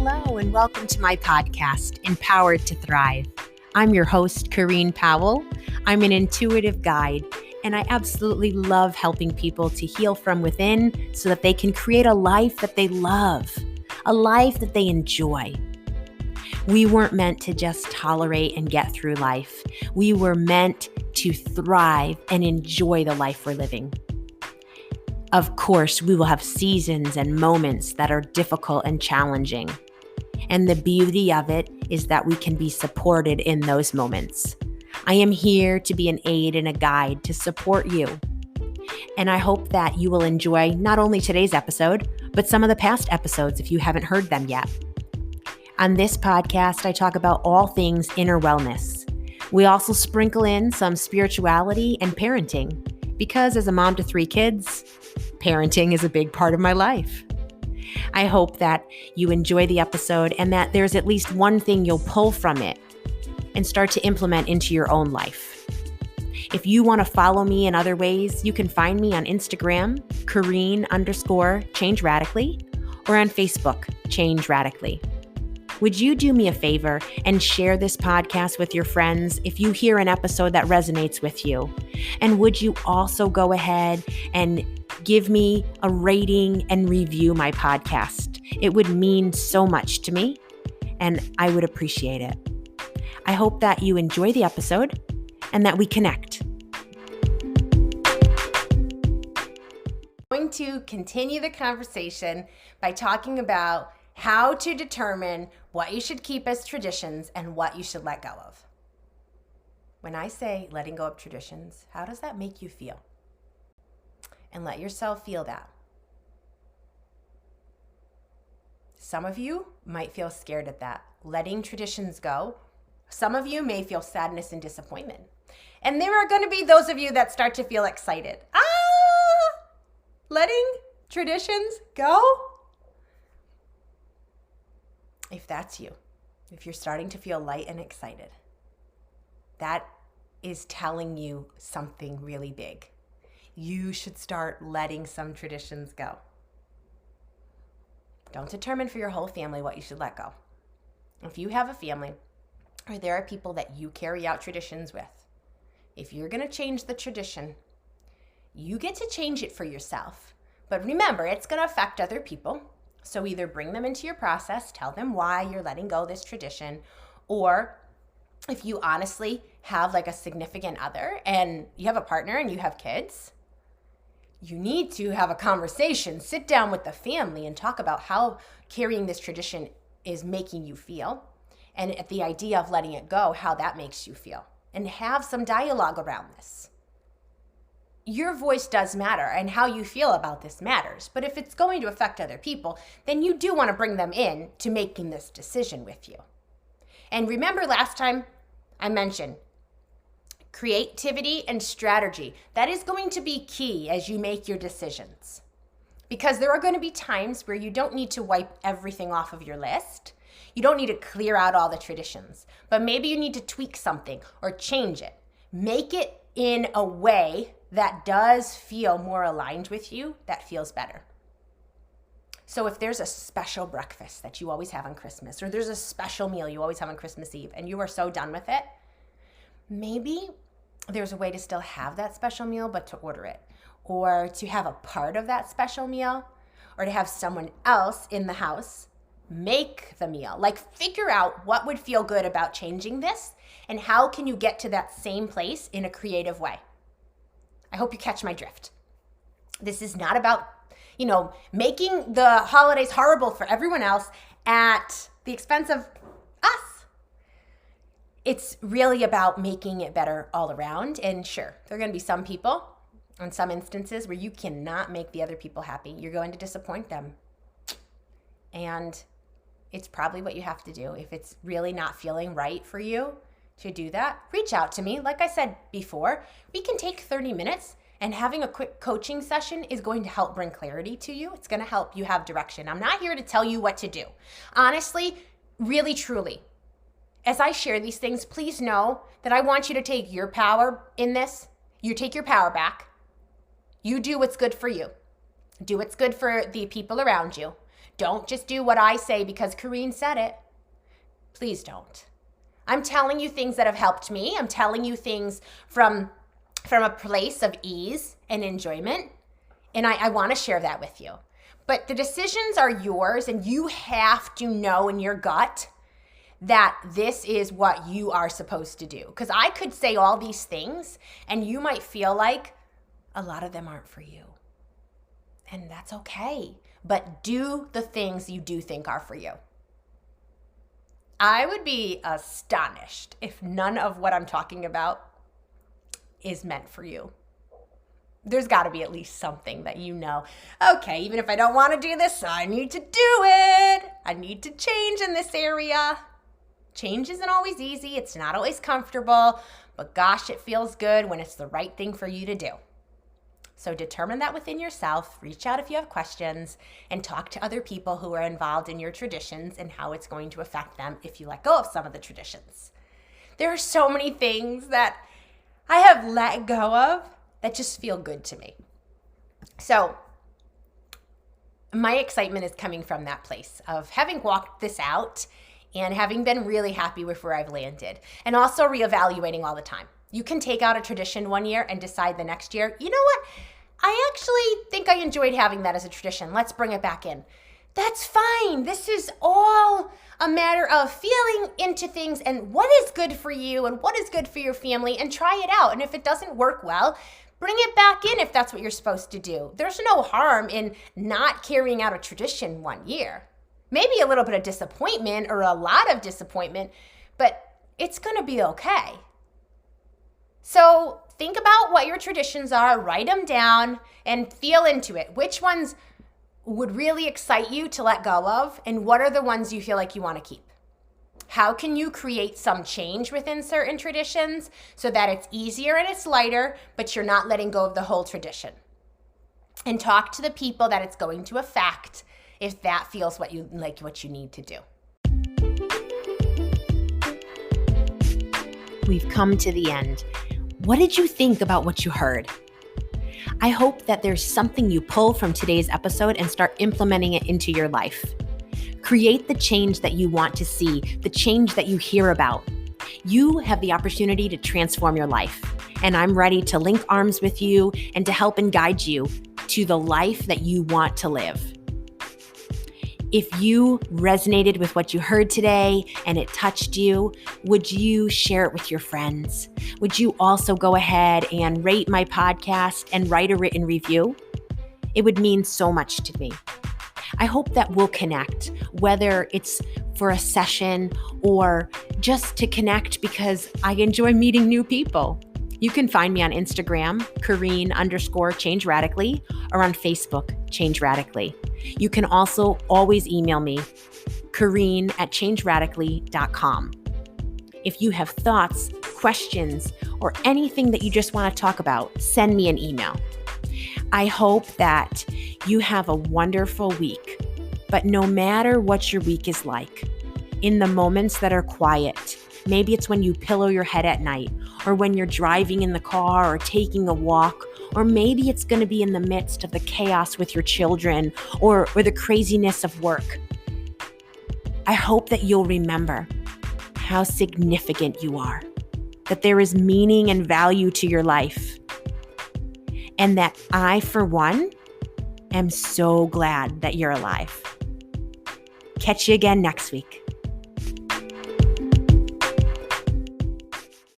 Hello, and welcome to my podcast, Empowered to Thrive. I'm your host, Corrine Powell. I'm an intuitive guide, and I absolutely love helping people to heal from within so that they can create a life that they love, a life that they enjoy. We weren't meant to just tolerate and get through life. We were meant to thrive and enjoy the life we're living. Of course, we will have seasons and moments that are difficult and challenging. And the beauty of it is that we can be supported in those moments. I am here to be an aid and a guide to support you. And I hope that you will enjoy not only today's episode, but some of the past episodes if you haven't heard them yet. On this podcast, I talk about all things inner wellness. We also sprinkle in some spirituality and parenting, because as a mom to 3 kids, parenting is a big part of my life. I hope that you enjoy the episode and that there's at least one thing you'll pull from it and start to implement into your own life. If you want to follow me in other ways, you can find me on Instagram, Corrine_Change Radically, or on Facebook, Change Radically. Would you do me a favor and share this podcast with your friends if you hear an episode that resonates with you? And would you also go ahead and give me a rating and review my podcast? It would mean so much to me, and I would appreciate it. I hope that you enjoy the episode and that we connect. I'm going to continue the conversation by talking about how to determine what you should keep as traditions and what you should let go of. When I say letting go of traditions, how does that make you feel? And let yourself feel that. Some of you might feel scared at that, letting traditions go. Some of you may feel sadness and disappointment. And there are going to be those of you that start to feel excited. Letting traditions go? If that's you, if you're starting to feel light and excited, that is telling you something really big. You should start letting some traditions go. Don't determine for your whole family what you should let go. If you have a family or there are people that you carry out traditions with, if you're going to change the tradition, you get to change it for yourself. But remember, it's going to affect other people. So either bring them into your process, tell them why you're letting go of this tradition, or if you honestly have like a significant other and you have a partner and you have kids, you need to have a conversation, sit down with the family and talk about how carrying this tradition is making you feel, and at the idea of letting it go, how that makes you feel, and have some dialogue around this. Your voice does matter, and how you feel about this matters. But if it's going to affect other people, then you do want to bring them in to making this decision with you. And remember last time I mentioned creativity and strategy. That is going to be key as you make your decisions. Because there are going to be times where you don't need to wipe everything off of your list. You don't need to clear out all the traditions. But maybe you need to tweak something or change it. Make it in a way that does feel more aligned with you, that feels better. So if there's a special breakfast that you always have on Christmas, or there's a special meal you always have on Christmas Eve, and you are so done with it, maybe there's a way to still have that special meal, but to order it, or to have a part of that special meal, or to have someone else in the house make the meal. Like, figure out what would feel good about changing this, and how can you get to that same place in a creative way. I hope you catch my drift. This is not about, making the holidays horrible for everyone else at the expense of us. It's really about making it better all around. And sure, there are going to be some people, in some instances, where you cannot make the other people happy. You're going to disappoint them. And it's probably what you have to do. If it's really not feeling right for you to do that, reach out to me. Like I said before, we can take 30 minutes, and having a quick coaching session is going to help bring clarity to you. It's going to help you have direction. I'm not here to tell you what to do. Honestly, really, truly, as I share these things, please know that I want you to take your power in this. You take your power back. You do what's good for you. Do what's good for the people around you. Don't just do what I say because Kareen said it. Please don't. I'm telling you things that have helped me. I'm telling you things from a place of ease and enjoyment. And I want to share that with you. But the decisions are yours, and you have to know in your gut that this is what you are supposed to do. Because I could say all these things, and you might feel like a lot of them aren't for you. And that's okay. But do the things you do think are for you. I would be astonished if none of what I'm talking about is meant for you. There's got to be at least something that you know, okay, even if I don't want to do this, I need to do it. I need to change in this area. Change isn't always easy. It's not always comfortable, but gosh, it feels good when it's the right thing for you to do. So determine that within yourself, reach out if you have questions, and talk to other people who are involved in your traditions and how it's going to affect them if you let go of some of the traditions. There are so many things that I have let go of that just feel good to me. So my excitement is coming from that place of having walked this out and having been really happy with where I've landed, and also reevaluating all the time. You can take out a tradition one year and decide the next year, you know what? I actually think I enjoyed having that as a tradition. Let's bring it back in. That's fine. This is all a matter of feeling into things and what is good for you and what is good for your family, and try it out. And if it doesn't work well, bring it back in if that's what you're supposed to do. There's no harm in not carrying out a tradition one year. Maybe a little bit of disappointment or a lot of disappointment, but it's going to be okay. So think about what your traditions are, write them down, and feel into it. Which ones would really excite you to let go of, and what are the ones you feel like you want to keep? How can you create some change within certain traditions so that it's easier and it's lighter, but you're not letting go of the whole tradition? And talk to the people that it's going to affect if that feels what you need to do. We've come to the end. What did you think about what you heard? I hope that there's something you pull from today's episode and start implementing it into your life. Create the change that you want to see, the change that you hear about. You have the opportunity to transform your life, and I'm ready to link arms with you and to help and guide you to the life that you want to live. If you resonated with what you heard today and it touched you, would you share it with your friends? Would you also go ahead and rate my podcast and write a written review? It would mean so much to me. I hope that we'll connect, whether it's for a session or just to connect because I enjoy meeting new people. You can find me on Instagram, Kareen_Change Radically, or on Facebook, Change Radically. You can also always email me, Kareen@changeradically.com. If you have thoughts, questions, or anything that you just want to talk about, send me an email. I hope that you have a wonderful week. But no matter what your week is like, in the moments that are quiet, maybe it's when you pillow your head at night, or when you're driving in the car or taking a walk, or maybe it's going to be in the midst of the chaos with your children or the craziness of work. I hope that you'll remember how significant you are, that there is meaning and value to your life, and that I, for one, am so glad that you're alive. Catch you again next week.